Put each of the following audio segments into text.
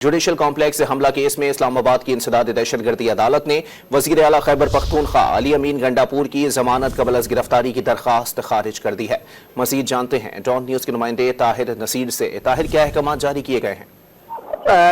Judicial complex हमला case में इस्लामाबाद की इंसदाद दहशतगर्दी अदालत ने वज़ीर आला खैबर पख्तूनख्वा अली अमीन गंडापुर की जमानत कबल अज़ गिरफ्तारी की दरख्वास्त खारिज कर दी है। मज़ीद जानते हैं डॉन न्यूज़ के नुमाइंदे ताहिर नसीर से। ताहिर, क्या अहकाम जारी किए गए हैं?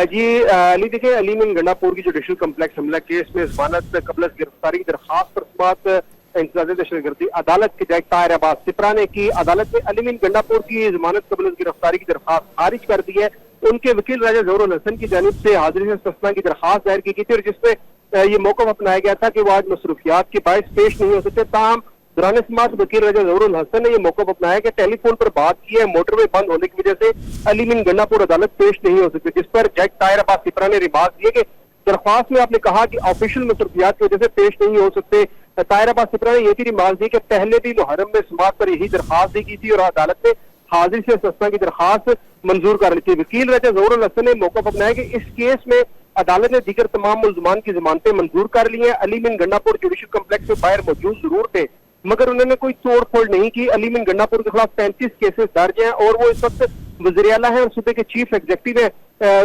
जी देखिए, अली अमीन गंडापुर की जुडिशल कॉम्प्लेक्स हमला केस में जमानत कबल अज़ गिरफ्तारी की दरख्वास्त पर समाअत इंसदाद दहशतगर्दी अदालत के जज ताहिर अब्बास सिपरा ने की। अदालत ने अली अमीन गंडापुर की जमानत कबल अज़ गिरफ्तारी की दरख्वास्त खारिज कर दी है। उनके वकील राजा ज़हरुल हसन की जानिब से हाजिरी से इस्तिस्ना की दरख्वास्त दायर की गई थी और जिसमें ये मौक़िफ़ अपनाया गया था कि वो आज मसरूफियात के बायस पेश नहीं हो सकते। ताहम दौरान समाअत वकील राजा ज़हरुल हसन ने यह मौक़िफ़ अपनाया कि टेलीफोन पर बात की है, मोटरवे बंद होने की वजह से अली अमीन गंडापुर अदालत पेश नहीं हो सकती, जिस पर जज ताहिर अब्बास सिपरा ने रिमार्क दिए कि दरख्वास्त में आपने कहा कि ऑफिशियल मसरूफियात की वजह से पेश नहीं हो सकते। ताहिर अब्बास सिपरा ने यह भी रिमार्क दी कि पहले भी मुहर्रम में समाअत पर यही दरख्वास्त दी गई थी और अदालत ने हाजिरी से इस्तिस्ना की दरख्वास्त मंजूर कर ली थी। वकील राजा ज़हरुल हसन ने मौक़िफ़ अपनाया कि इस केस में अदालत ने दीगर तमाम मुल्ज़मान की जमानतें मंजूर कर ली हैं। अली अमीन गंडापुर जुडिशल कॉम्प्लेक्स में बाहर मौजूद जरूर थे, मगर उन्होंने कोई तोड़ फोड़ नहीं की। अली अमीन गंडापुर के खिलाफ 35 केसेस दर्ज हैं और वो इस वक्त वज़ीर आला है और सूबे के चीफ एग्जीक्यूटिव है।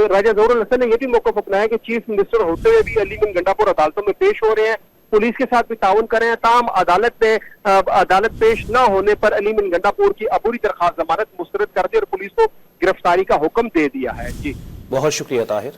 राजा ज़हरुल हसन ने यह भी मौक़िफ़ अपनाया कि चीफ मिनिस्टर होते हुए भी अली अमीन गंडापुर अदालतों में पेश हो रहे हैं, पुलिस के साथ भी ताउन कर रहे हैं। ताहम अदालत पेश न होने पर अली अमीन गंडापुर की अबूरी दरख्वास्त जमानत मुस्तरद कर दी और पुलिस को गिरफ्तारी का हुक्म दे दिया है। जी, बहुत शुक्रिया ताहिर।